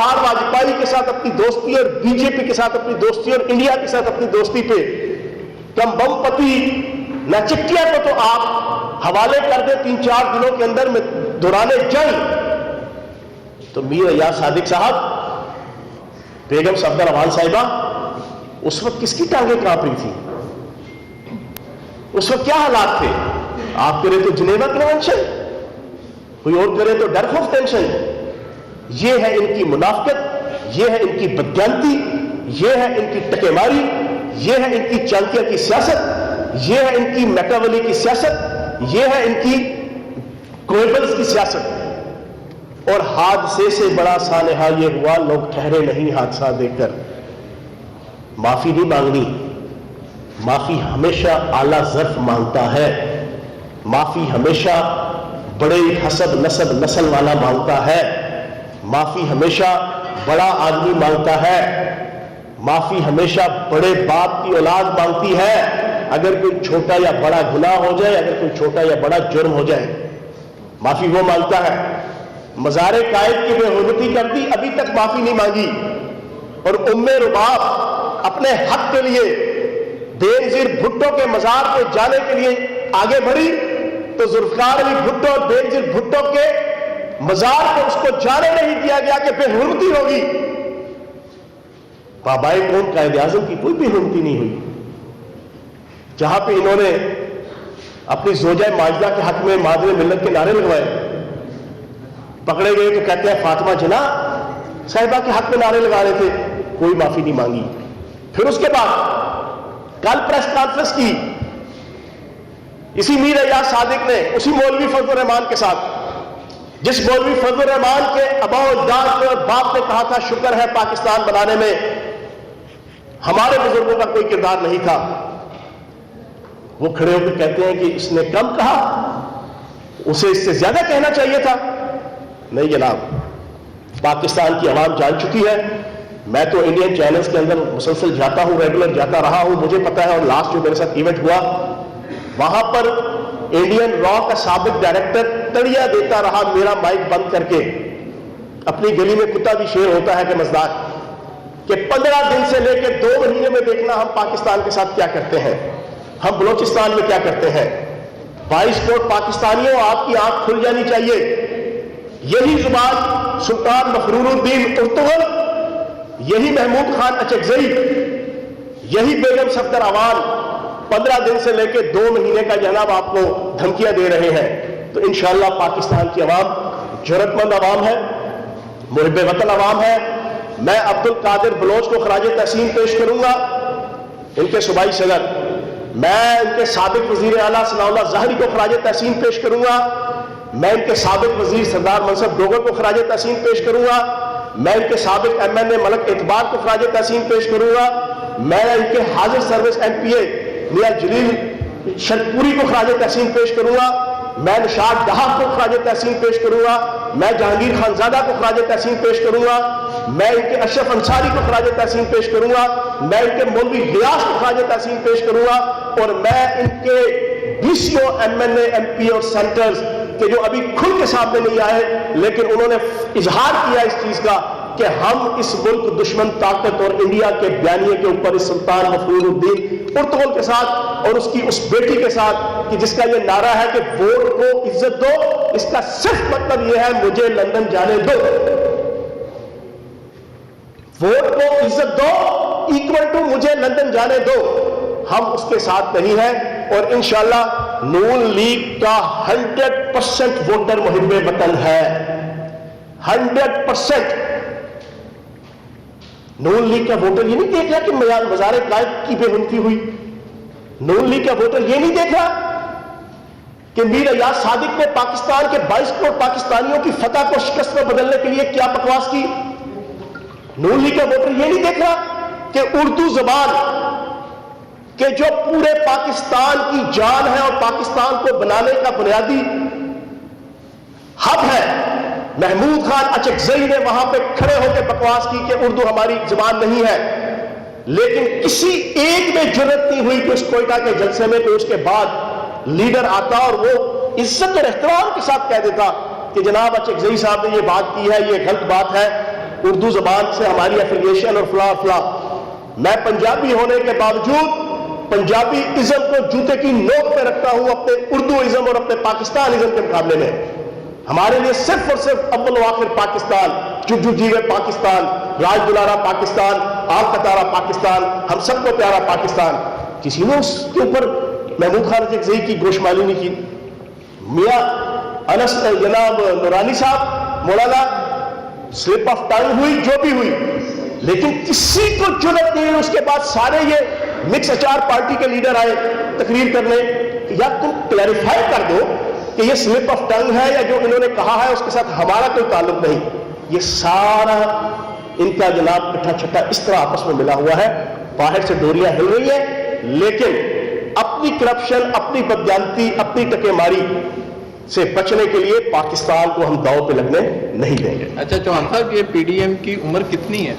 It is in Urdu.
بہار واجپئی کے ساتھ اپنی دوستی اور بی جے پی کے ساتھ اپنی دوستی اور انڈیا کے ساتھ اپنی دوستی پہ کم بم پتی نچکیا کو تو آپ حوالے کر دیں 3-4 دنوں کے اندر میں دوران جنگ، تو میر ایاز صادق صاحب، بیگم صفدر امان صاحبہ، اس وقت کس کی ٹانگیں کانپ رہی تھی؟ اس وقت کیا حالات تھے؟ آپ کریں تو جنیوا کنونشن، کوئی اور کرے تو ڈر خوف ٹینشن۔ یہ ہے ان کی منافقت، یہ ہے ان کی بددیانتی، یہ ہے ان کی ٹکے ماری، یہ ہے ان کی چانکیا کی سیاست، یہ ہے ان کی میکاولی کی سیاست، یہ ہے ان کی کوئبلز کی سیاست۔ اور حادثے سے بڑا سانحہ یہ ہوا، لوگ ٹھہرے نہیں حادثہ دیکھ کر۔ معافی نہیں مانگنی، معافی ہمیشہ اعلیٰ ظرف مانگتا ہے، معافی ہمیشہ بڑے حسب نسب نسل والا مانگتا ہے، معافی ہمیشہ بڑا آدمی مانگتا ہے، معافی ہمیشہ بڑے باپ کی اولاد مانگتی ہے۔ اگر کوئی چھوٹا یا بڑا گناہ ہو جائے، اگر کوئی چھوٹا یا بڑا جرم ہو جائے، معافی وہ مانگتا ہے۔ مزار قائد کی بے حرمتی کر دی، ابھی تک معافی نہیں مانگی، اور ام رباب اپنے حق کے لیے بینظیر بھٹو کے مزار پہ جانے کے لیے آگے بڑھی، تو ذوالفقار علی بھٹو اور بینظیر بھٹو کے مزار پہ اس کو جانے نہیں دیا گیا کہ بے حرمتی ہوگی۔ بابائے قوم قائد اعظم کی کوئی بے حرمتی نہیں ہوئی۔ جہاں پہ انہوں نے اپنی زوجہ ماجدہ کے حق میں مادر ملت کے نعرے لگوائے، پکڑے گئے تو کہتے ہیں فاطمہ جناح صاحبہ کے حق میں نعرے لگا رہے تھے، کوئی معافی نہیں مانگی۔ پھر اس کے بعد کل پریس کانفرنس کی اسی میر ایاز صادق نے، اسی مولوی فضل الرحمان کے ساتھ، جس مولوی فضل الرحمان کے آباء و اجداد اور باپ نے کہا تھا شکر ہے پاکستان بنانے میں ہمارے بزرگوں کا کوئی کردار نہیں تھا، وہ کھڑے ہو کے کہتے ہیں کہ اس نے کم کہا، اسے اس سے زیادہ کہنا چاہیے تھا۔ نہیں جناب، پاکستان کی عوام جان چکی ہے۔ میں تو انڈین چینلز کے اندر مسلسل جاتا ہوں، ریگولر جاتا رہا ہوں، مجھے پتا ہے۔ اور لاسٹ جو میرے ساتھ ایونٹ ہوا، وہاں پر انڈین را کا سابق ڈائریکٹر تڑیا دیتا رہا میرا مائک بند کر کے، اپنی گلی میں کتا بھی شیر ہوتا ہے کہ مزدار، کہ 15 دن سے لے کے 2 مہینے میں دیکھنا ہم پاکستان کے ساتھ کیا کرتے ہیں، ہم بلوچستان میں کیا کرتے ہیں۔ 22 کروڑ پاکستانیوں، آپ کی آنکھ کھل جانی چاہیے۔ یہی زبان سلطان مفرور الدین ارطغرل، یہی محمود خان اچکزئی، یہی بیگم صفدر امان 15 دن سے لے کے 2 مہینے کا جناب آپ کو دھمکیاں دے رہے ہیں۔ تو انشاءاللہ پاکستان کی عوام جرأت مند عوام ہے، محب وطن عوام ہے۔ میں عبد القادر بلوچ کو خراج تحسین پیش کروں گا، ان کے صوبائی صدر۔ میں ان کے سابق وزیر اعلیٰ ثناء اللہ ظاہری کو خراج تحسین پیش کروں گا۔ میں ان کے سابق وزیر سردار منصب ڈوگر کو خراج تحسین پیش کروں گا۔ میں ان کے سابق MNA ملک اعتبار کو خراج تحسین پیش کروں گا۔ میں ان کے حاضر سروس MPA میاں جلیل شرپوری کو خراج تحسین پیش کروں گا۔ میں نشاد ڈہا کو خراج تحسین پیش کروں گا۔ میں جہانگیر خان زادہ کو خراج تحسین پیش کروں گا۔ میں ان کے اشرف انصاری کو خراج تحسین پیش کروں گا۔ میں ان کے مولوی غیاث کو خراج تحسین پیش کروں گا۔ اور میں ان کے 20 MNA MP اور سینٹرز کہ جو ابھی کھل کے سامنے نہیں آئے، لیکن انہوں نے اظہار کیا اس چیز کا کہ ہم اس ملک دشمن طاقت اور انڈیا کے بیانیے کے اوپر اس سلطان مفرور الدین ارطغرل کے ساتھ اور اس کی اس بیٹی کے ساتھ، کہ جس کا یہ نعرہ ہے کہ ووٹ کو عزت دو، اس کا صرف مطلب یہ ہے مجھے لندن جانے دو۔ ووٹ کو عزت دو ایکول ٹو مجھے لندن جانے دو، ہم اس کے ساتھ نہیں ہیں۔ اور انشاءاللہ نون لیگ کا 100% ووٹر محب وطن ہے، 100%۔ نون لیگ کا ووٹر یہ نہیں دیکھ رہا کہ مزار قائد کی بے حرمتی ہوئی، نون لیگ کا ووٹر یہ نہیں دیکھ رہا کہ میر ایاز صادق نے پاکستان کے 22 کروڑ پاکستانیوں کی فتح کو شکست میں بدلنے کے لیے کیا بکواس کی۔ نون لیگ کا ووٹر یہ نہیں دیکھ رہا کہ اردو زبان کہ جو پورے پاکستان کی جان ہے اور پاکستان کو بنانے کا بنیادی ہب ہے، محمود خان اچکزئی نے وہاں پہ کھڑے ہو کے بکواس کی کہ اردو ہماری زبان نہیں ہے، لیکن کسی ایک میں جرأت نہیں ہوئی کہ اس کوئٹہ کے جلسے میں کہ اس کے بعد لیڈر آتا اور وہ عزت اور احترام کے ساتھ کہہ دیتا کہ جناب اچکزئی صاحب نے یہ بات کی ہے، یہ غلط بات ہے۔ اردو زبان سے ہماری ایفیلیشن اور فلاں فلاں. میں پنجابی ہونے کے باوجود پنجابی ازم کو جوتے کی نوک پہ رکھتا ہوں اپنے اردو ازم اور اپنے پاکستان ازم کے مقابلے میں. ہمارے لیے صرف اور صرف اول و آخر پاکستان، جگجو جیوے پاکستان، راج دلارا پاکستان، آل قطارہ پاکستان، ہم سب کو پیارا پاکستان. کسی نے اس کے اوپر محمود خان رضوی کی گوشمالی نہیں کی. میاں انس جناب نورانی صاحب مولانا سلپ آف ٹنگ ہوئی جو بھی ہوئی، لیکن کسی کو جرأت نہیں. اس کے بعد سارے یہ مکس اچار پارٹی کے لیڈر آئے تقریر کرنے. یا تم کلیریفائی کر دو کہ یہ سلپ آف ٹنگ ہے یا جو انہوں نے کہا ہے اس کے ساتھ ہمارا کوئی تعلق نہیں. یہ سارا ان کا جناب اٹھا چھٹا اس طرح آپس میں ملا ہوا ہے. باہر سے ڈوریاں ہل رہی ہیں، لیکن اپنی کرپشن، اپنی بدجانتی، اپنی ٹکے ماری سے بچنے کے لیے پاکستان کو ہم داؤ پہ لگنے نہیں دیں گے. اچھا چوہان صاحب، یہ پی ڈی ایم کی عمر کتنی ہے؟